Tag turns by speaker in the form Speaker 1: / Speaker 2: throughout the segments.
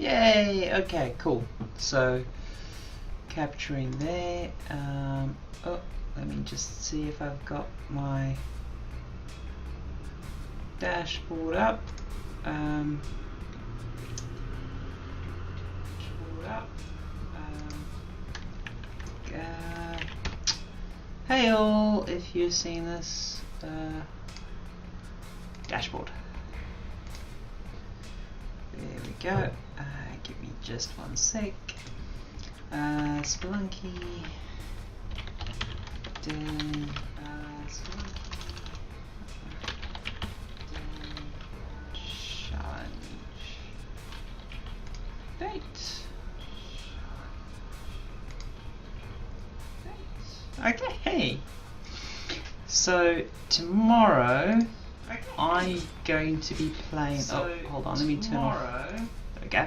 Speaker 1: Yay! Okay, cool. So, capturing there. Oh, let me just see if I've got my dashboard up. Dashboard up. Hey all, if you've seen this dashboard. There we go. Give me just one sec. Spelunky. Then Spelunky. Challenge. Date. Okay, hey. So tomorrow I'm going to be playing. Hold on, let me turn off. There we go.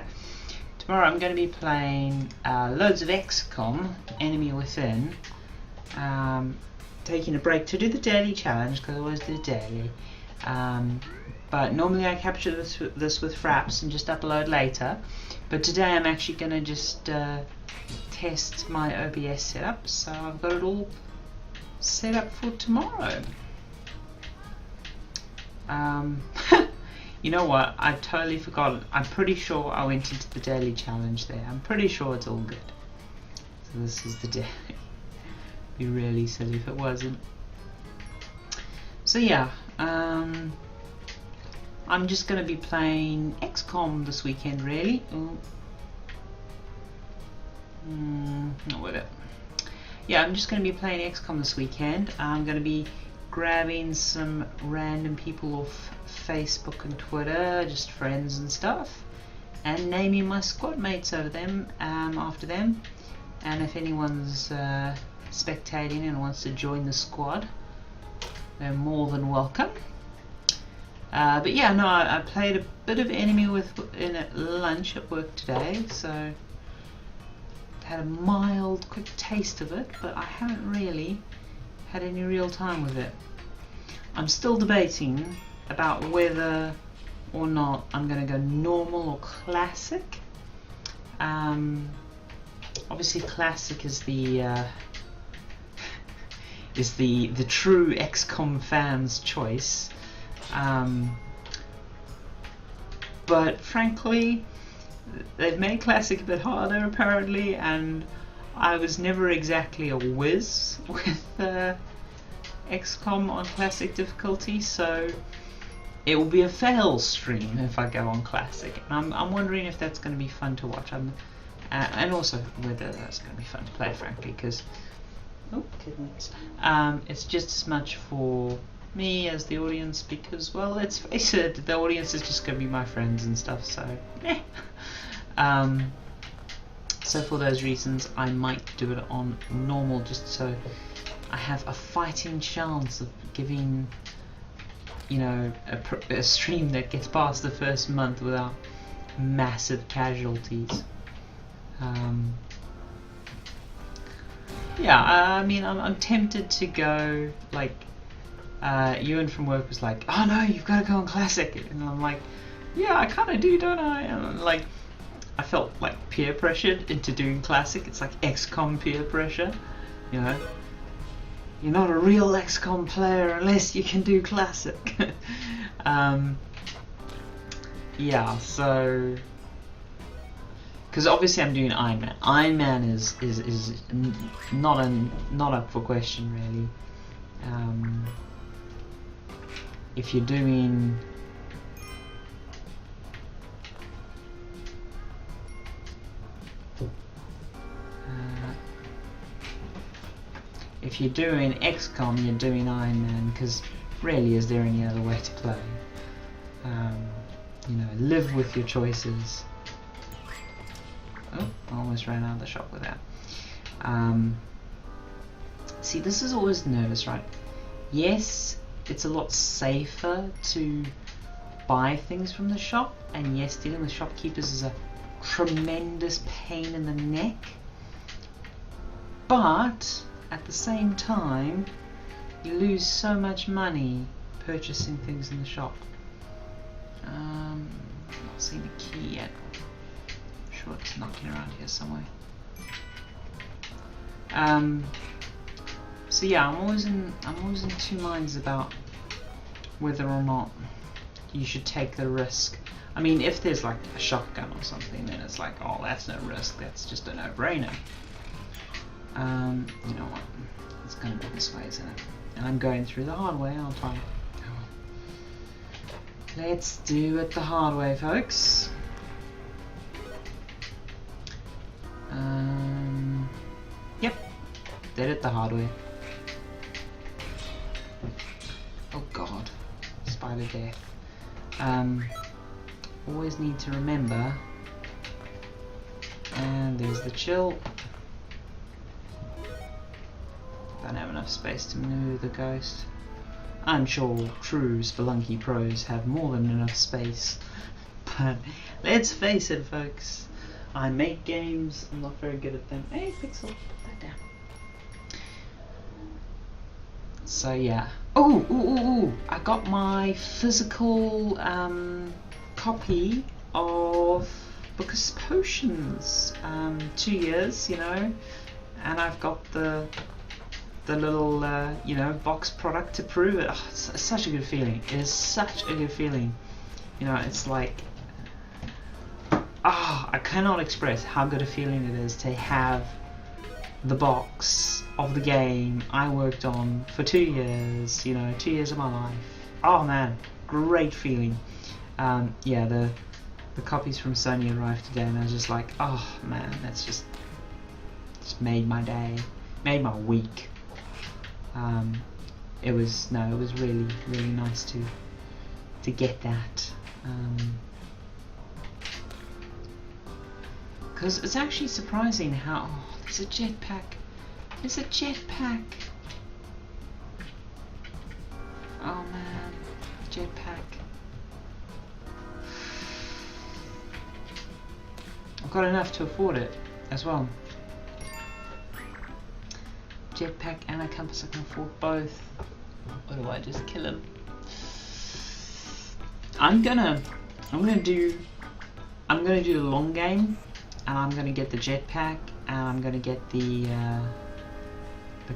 Speaker 1: Tomorrow I'm going to be playing loads of XCom, Enemy Within. Taking a break to do the daily challenge because I always do daily. But normally I capture this with Fraps and just upload later. But today I'm actually going to just test my OBS setup, so I've got it all set up for tomorrow. You know what, I totally forgot. I'm pretty sure I went into the daily challenge there. I'm pretty sure it's all good. So this is the day. It'd be really silly if it wasn't. So yeah, I'm just going to be playing XCom this weekend really. Not with it. Yeah, I'm just going to be playing XCOM this weekend. I'm going to be grabbing some random people off Facebook and Twitter, just friends and stuff, and naming my squad mates over them after them. And if anyone's spectating and wants to join the squad, they're more than welcome. But yeah, no, I played a bit of Enemy Within at lunch at work today, so had a mild, quick taste of it, but I haven't really had any real time with it. I'm still debating about whether or not I'm going to go normal or classic. Obviously, classic is the true XCOM fans' choice. But frankly, they've made classic a bit harder apparently, and I was never exactly a whiz with XCOM on classic difficulty, so it will be a fail stream if I go on classic. And I'm wondering if that's going to be fun to watch, and also whether that's going to be fun to play, frankly, because it's just as much for me as the audience, because, well, let's face it, the audience is just going to be my friends and stuff, so so for those reasons I might do it on normal, just so I have a fighting chance of giving, you know, a stream that gets past the first month without massive casualties. Yeah, I mean, I'm tempted to go, like, Ewan from work was like, oh no, you've got to go on classic, and I'm like, yeah, I kind of do, don't I? And like, I felt like peer pressured into doing classic. It's like XCOM peer pressure, you know. You're not a real XCOM player unless you can do classic. Yeah, so because obviously I'm doing Iron Man. Iron Man is not up for question really. If you're doing XCOM, you're doing Iron Man, because rarely is there any other way to play. You know, live with your choices. Oh, I almost ran out of the shop with that. See, this is always nervous, right? Yes, it's a lot safer to buy things from the shop, and yes, dealing with shopkeepers is a tremendous pain in the neck, but at the same time you lose so much money purchasing things in the shop. Not seeing the key yet. sure it's knocking around here somewhere. So yeah, I'm always in two minds about whether or not you should take the risk. I mean, if there's like a shotgun or something, then it's like, oh, that's no risk, that's just a no-brainer. You know what? It's gonna be this way, isn't it? And I'm going through the hard way, aren't I? Let's do it the hard way, folks. Yep, did it the hard way. Oh god, spider death. Always need to remember. And there's the chill. Don't have enough space to maneuver the ghost. I'm sure true Spelunky pros have more than enough space. But let's face it, folks. I make games, I'm not very good at them. Hey, Pixel, put that down. So yeah. Oh, I got my physical copy of Book of Potions. 2 years, you know, and I've got the little you know, box product to prove it. Oh, it's such a good feeling. It is such a good feeling. You know, it's like, I cannot express how good a feeling it is to have the box of the game I worked on for 2 years, you know, 2 years of my life. Oh man, great feeling. Yeah, the copies from Sony arrived today and I was just like, oh man, that's just made my day, made my week. It was really, really nice to get that. Because it's actually surprising how... Oh, there's a jetpack. There's a jetpack. Oh man, jetpack. I've got enough to afford it as well. Jetpack and a compass, I can afford both. Or do I just kill him? I'm gonna do the long game, and I'm gonna get the jetpack, and I'm gonna get the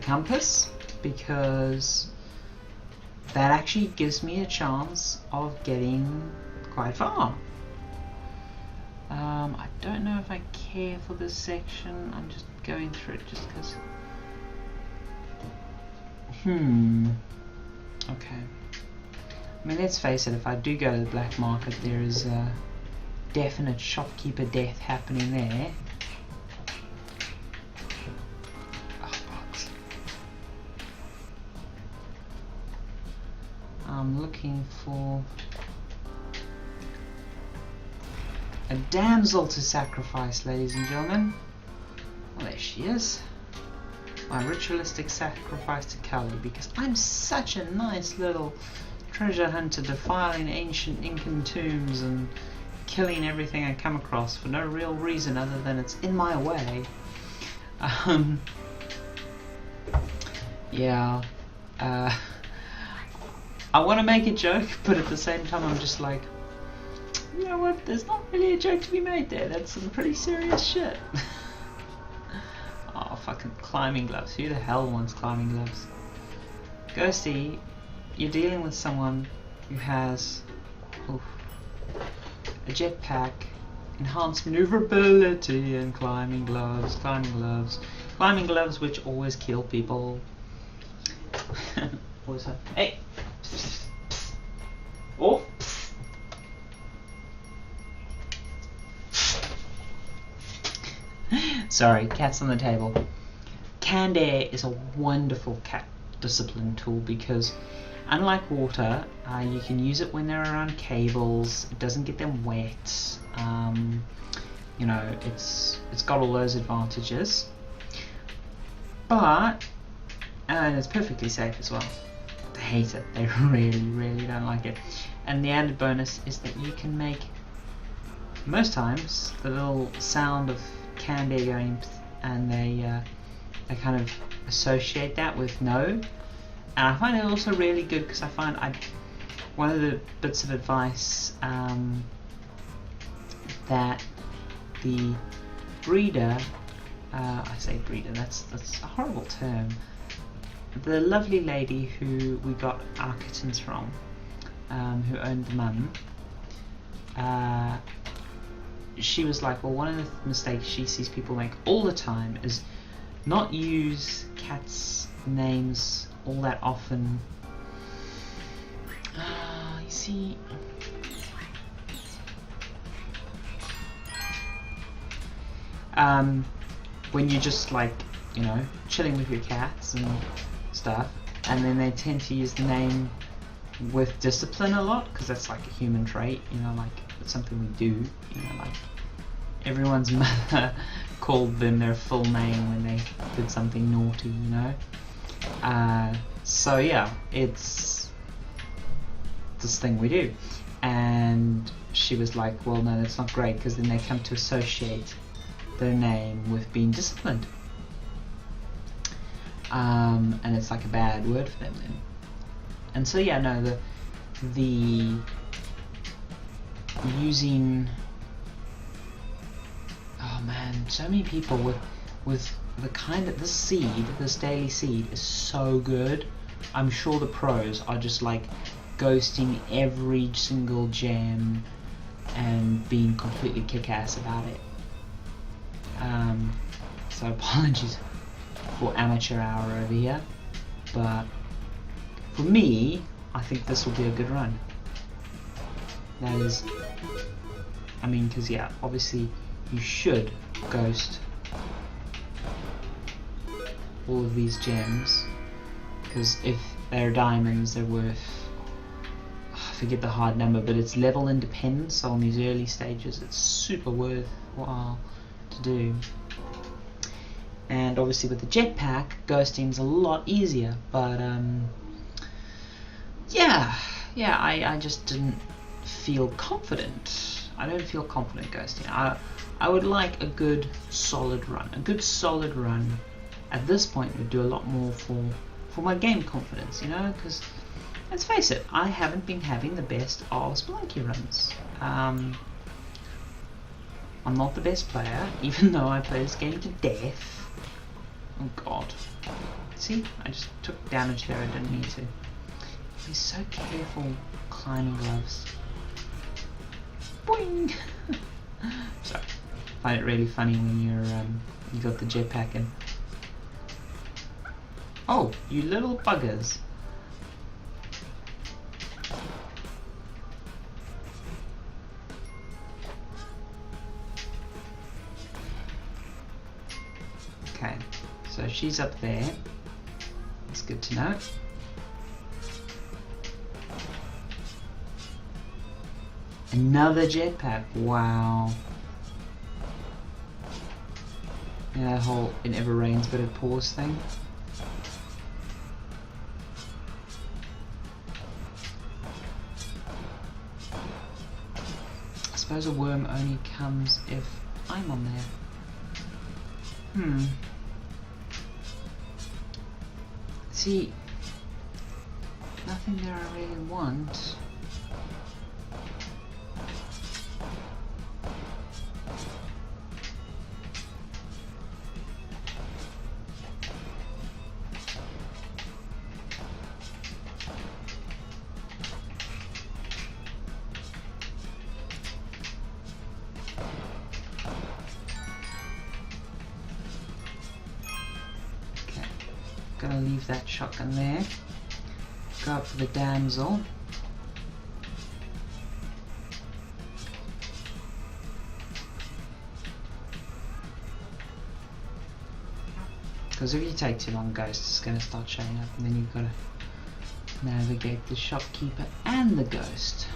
Speaker 1: compass, because that actually gives me a chance of getting quite far. I don't know if I care for this section. I'm just going through it just because. Okay. I mean, let's face it, if I do go to the black market, there is a definite shopkeeper death happening there. Oh, bugs. I'm looking for a damsel to sacrifice, ladies and gentlemen. Well, there she is. My ritualistic sacrifice to Kali, because I'm such a nice little treasure hunter, defiling ancient Incan tombs and killing everything I come across for no real reason other than it's in my way. Yeah. I want to make a joke, but at the same time I'm just like, you know what, there's not really a joke to be made there, that's some pretty serious shit. Oh, fucking climbing gloves. Who the hell wants climbing gloves? Ghosty, you're dealing with someone who has a jetpack, enhanced maneuverability, and climbing gloves, which always kill people. What is that? Hey! Oh! Sorry, cats on the table. Canned air is a wonderful cat discipline tool because, unlike water, you can use it when they're around cables. It doesn't get them wet. You know, it's got all those advantages. But, and it's perfectly safe as well. They hate it. They really, really don't like it. And the added bonus is that you can make, most times, the little sound of canned air going, and they kind of associate that with no. And I find it also really good because I find one of the bits of advice that the breeder, I say breeder, that's a horrible term, the lovely lady who we got our kittens from, who owned the mum, she was like, well, one of the mistakes she sees people make all the time is not use cats' names all that often. You see, when you're just like, you know, chilling with your cats and stuff, and then they tend to use the name with discipline a lot, because that's like a human trait, you know, like it's something we do, you know, like everyone's mother called them their full name when they did something naughty, you know. So yeah, it's this thing we do, and she was like, well, no, that's not great, because then they come to associate their name with being disciplined, and it's like a bad word for them then. And so yeah, no, the using, oh man, so many people with the kind of, this daily seed is so good. I'm sure the pros are just like ghosting every single gem and being completely kick-ass about it. So apologies for amateur hour over here, but for me, I think this will be a good run. That is, I mean, because yeah, obviously you should ghost all of these gems, because if they're diamonds, they're worth, I forget the hard number, but it's level independent, so on these early stages it's super worthwhile to do. And obviously with the jetpack, ghosting's a lot easier, but I just didn't feel confident. I don't feel confident ghosting. I would like a good solid run. A good solid run at this point would do a lot more for my game confidence, you know, because let's face it, I haven't been having the best of Spelunky runs. I'm not the best player, even though I play this game to death. Oh god. See, I just took damage there, I didn't need to. Be so careful climbing gloves. Boing! Sorry. I find it really funny when you got the jetpack in. Oh, you little buggers. Okay, so she's up there. That's good to know. Another jetpack, wow. Yeah, that whole "it never rains but it pours" thing. I suppose a worm only comes if I'm on there. See, nothing there I really want. Gonna leave that shotgun there. Go up for the damsel. Because if you take too long, Ghost is gonna start showing up, and then you've got to navigate the shopkeeper and the ghost.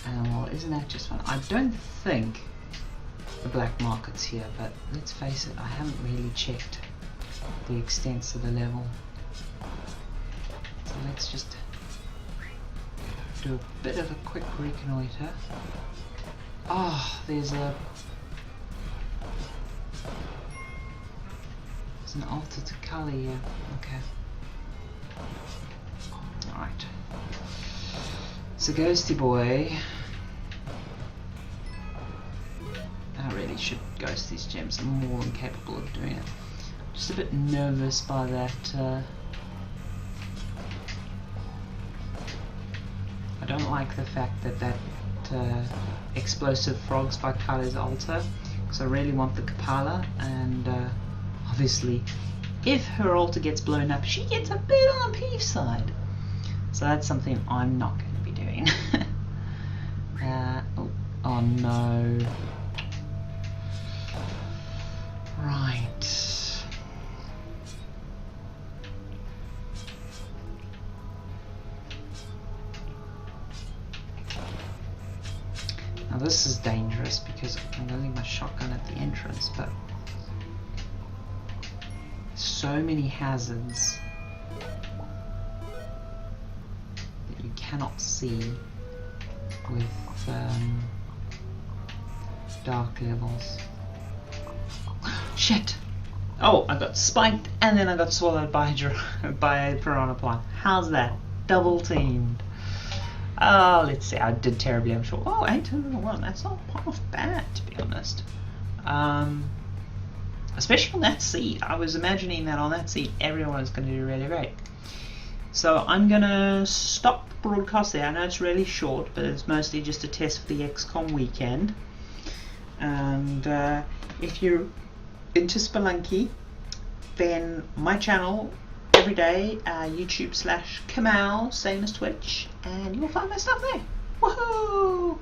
Speaker 1: And well, isn't that just fun? I don't think the black market's here, but let's face it, I haven't really checked the extents of the level. So let's just do a bit of a quick reconnoiter. Oh, there's an altar to Kali here. Okay. Alright. So ghosty boy. really should ghost these gems. I'm more than capable of doing it. Just a bit nervous by that. I don't like the fact that explosive frog spike Kai's altar, because I really want the Kapala, and obviously if her altar gets blown up, she gets a bit on the peeve side. So that's something I'm not going to be doing. Oh no. Right. Now this is dangerous because I'm going to leave my shotgun at the entrance, but so many hazards that you cannot see with dark levels. Shit! Oh, I got spiked and then I got swallowed by a piranha plant. How's that? Double teamed. Oh, let's see. I did terribly, I'm sure. Oh, 801. That's not half bad, to be honest. Especially on that seed. I was imagining that on that seed everyone is going to do really great. So I'm going to stop the broadcast there. I know it's really short, but it's mostly just a test for the XCom weekend. And if you're into Spelunky, then my channel every day, YouTube/Kamal, same as Twitch, and you'll find my stuff there. Woohoo!